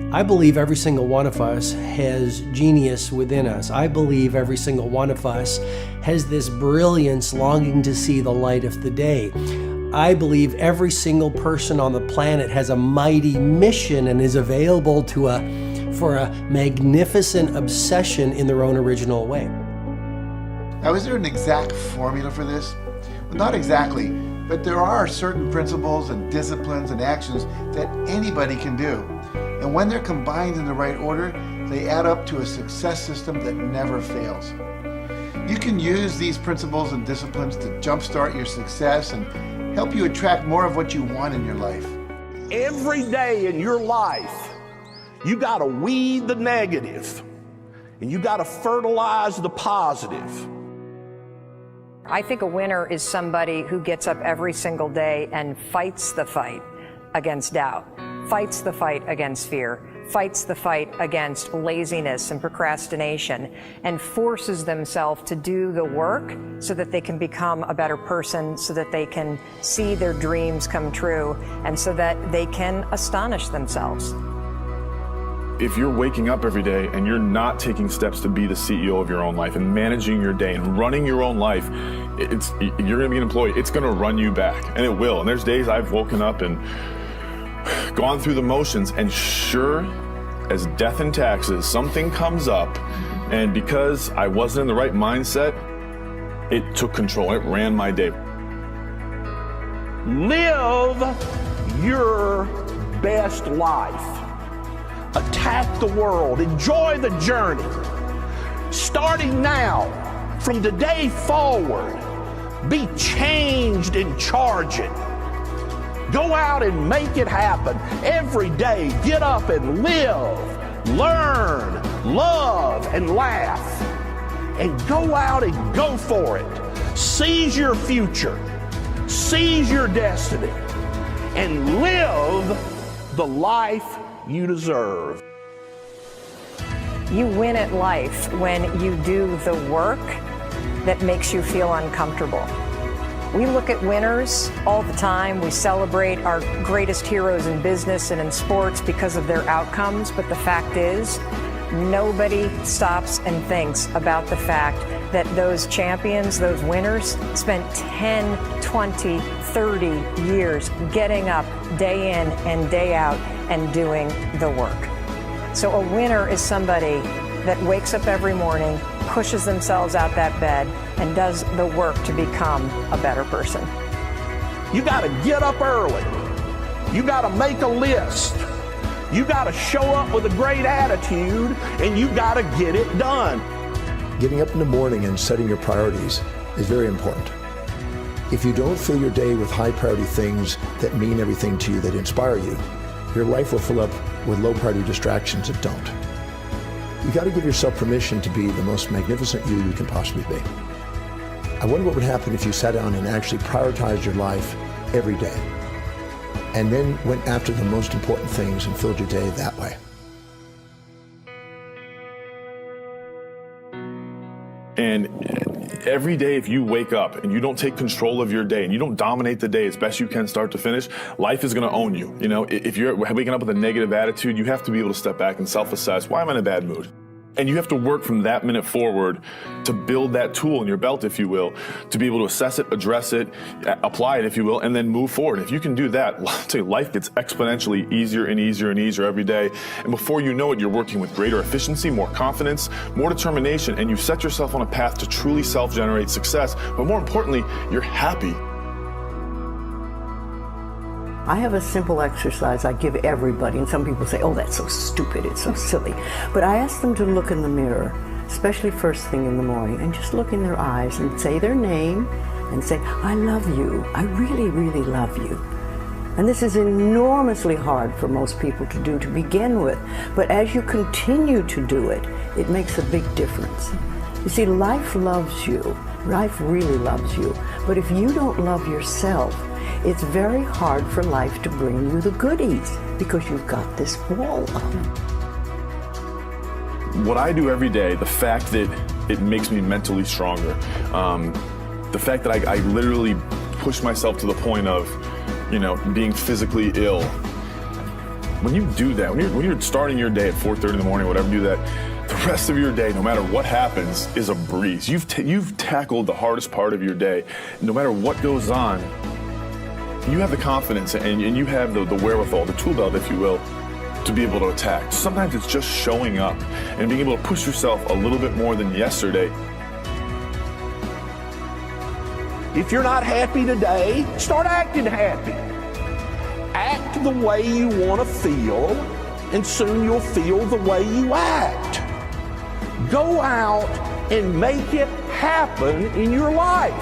I believe every single one of us has genius within us. I believe every single one of us has this brilliance longing to see the light of the day. I believe every single person on the planet has a mighty mission and is available for a magnificent obsession in their own original way. Now, is there an exact formula for this? Well, not exactly, but there are certain principles and disciplines and actions that anybody can do. And when they're combined in the right order, they add up to a success system that never fails. You can use these principles and disciplines to jumpstart your success and help you attract more of what you want in your life. Every day in your life, you got to weed the negative and you got to fertilize the positive. I think a winner is somebody who gets up every single day and fights the fight against doubt, fights the fight against fear, fights the fight against laziness and procrastination, and forces themselves to do the work so that they can become a better person, so that they can see their dreams come true, and so that they can astonish themselves. If you're waking up every day and you're not taking steps to be the CEO of your own life and managing your day and running your own life, you're gonna be an employee. It's gonna run you back, and it will. And there's days I've woken up and gone through the motions, and sure as death and taxes, something comes up, and because I wasn't in the right mindset, it took control. It ran my day. Live your best life. Attack the world. Enjoy the journey. Starting now, from today forward, be changed and charge it. Go out and make it happen. Every day, get up and live, learn, love, and laugh. And go out and go for it. Seize your future. Seize your destiny. And live the life you deserve. You win at life when you do the work that makes you feel uncomfortable. We look at winners all the time. We celebrate our greatest heroes in business and in sports because of their outcomes, but the fact is, nobody stops and thinks about the fact that those champions, those winners, spent 10, 20, 30 years getting up day in and day out and doing the work. So a winner is somebody that wakes up every morning, pushes themselves out that bed, and does the work to become a better person. You got to get up early. You got to make a list. You got to show up with a great attitude, and you got to get it done. Getting up in the morning and setting your priorities is very important. If you don't fill your day with high priority things that mean everything to you, that inspire you, your life will fill up with low priority distractions that don't. You got to give yourself permission to be the most magnificent you can possibly be. I wonder what would happen if you sat down and actually prioritized your life every day, and then went after the most important things and filled your day that way. And every day, if you wake up and you don't take control of your day and you don't dominate the day as best you can start to finish, life is going to own you. You know, if you're waking up with a negative attitude, you have to be able to step back and self-assess. Why am I in a bad mood? And you have to work from that minute forward to build that tool in your belt, if you will, to be able to assess it, address it, apply it, if you will, and then move forward. If you can do that, I'll tell you, life gets exponentially easier and easier and easier every day. And before you know it, you're working with greater efficiency, more confidence, more determination, and you've set yourself on a path to truly self-generate success. But more importantly, you're happy. I have a simple exercise I give everybody, and some people say, oh, that's so stupid, it's so silly. But I ask them to look in the mirror, especially first thing in the morning, and just look in their eyes and say their name and say, I love you, I really, really love you. And this is enormously hard for most people to do to begin with, but as you continue to do it, it makes a big difference. You see, life loves you, life really loves you, but if you don't love yourself, it's very hard for life to bring you the goodies because you've got this wall up. What I do every day, the fact that it makes me mentally stronger, the fact that I literally push myself to the point of, you know, being physically ill, When you do that, when you're starting your day at 4:30 in the morning, whatever, do that, the rest of your day, no matter what happens, is a breeze. You've tackled the hardest part of your day. No matter what goes on, you have the confidence and you have the wherewithal, the tool belt, if you will, to be able to attack. Sometimes it's just showing up and being able to push yourself a little bit more than yesterday. If you're not happy today, start acting happy. Act the way you want to feel, and soon you'll feel the way you act. Go out and make it happen in your life.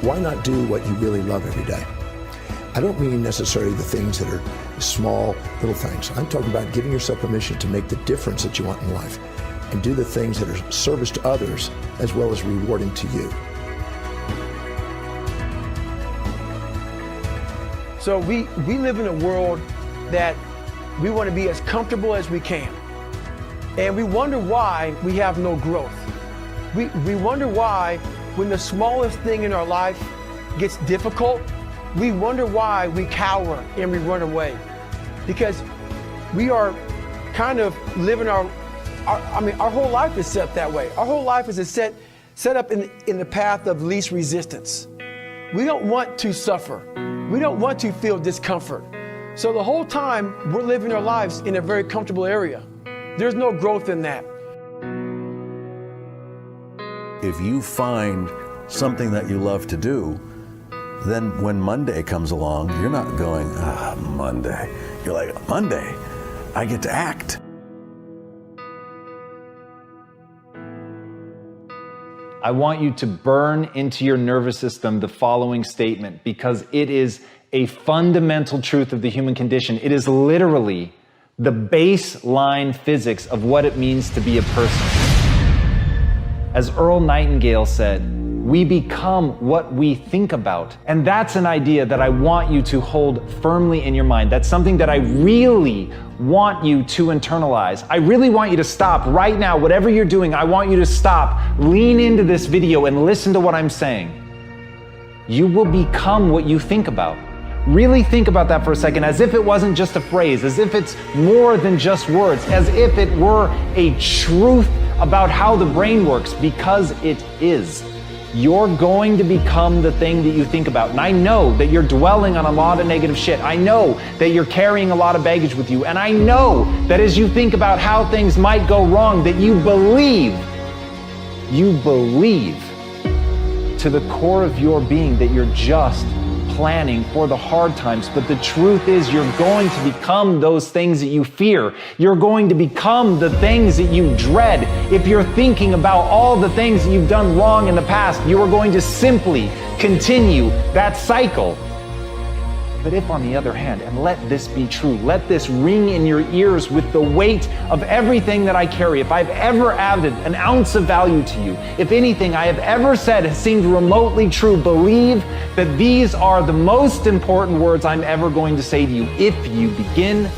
Why not do what you really love every day? I don't mean necessarily the things that are small, little things. I'm talking about giving yourself permission to make the difference that you want in life and do the things that are service to others as well as rewarding to you. So we live in a world that we want to be as comfortable as we can. And we wonder why we have no growth. We wonder why when the smallest thing in our life gets difficult, we wonder why we cower and we run away. Because we are kind of living our whole life is set that way. Our whole life is set up in the path of least resistance. We don't want to suffer. We don't want to feel discomfort. So the whole time we're living our lives in a very comfortable area. There's no growth in that. If you find something that you love to do, then when Monday comes along, you're not going, Monday. You're like, Monday, I get to act. I want you to burn into your nervous system the following statement, because it is a fundamental truth of the human condition. It is literally the baseline physics of what it means to be a person. As Earl Nightingale said, we become what we think about. And that's an idea that I want you to hold firmly in your mind. That's something that I really want you to internalize. I really want you to stop right now. Whatever you're doing, I want you to stop, lean into this video and listen to what I'm saying. You will become what you think about. Really think about that for a second, as if it wasn't just a phrase, as if it's more than just words, as if it were a truth about how the brain works, because it is. You're going to become the thing that you think about. And I know that you're dwelling on a lot of negative shit. I know that you're carrying a lot of baggage with you. And I know that as you think about how things might go wrong, that you believe to the core of your being that you're just planning for the hard times. But the truth is, you're going to become those things that you fear. You're going to become the things that you dread. If you're thinking about all the things that you've done wrong in the past, you are going to simply continue that cycle. But if, on the other hand, and let this be true, let this ring in your ears with the weight of everything that I carry, if I've ever added an ounce of value to you, if anything I have ever said has seemed remotely true, believe that these are the most important words I'm ever going to say to you. If you begin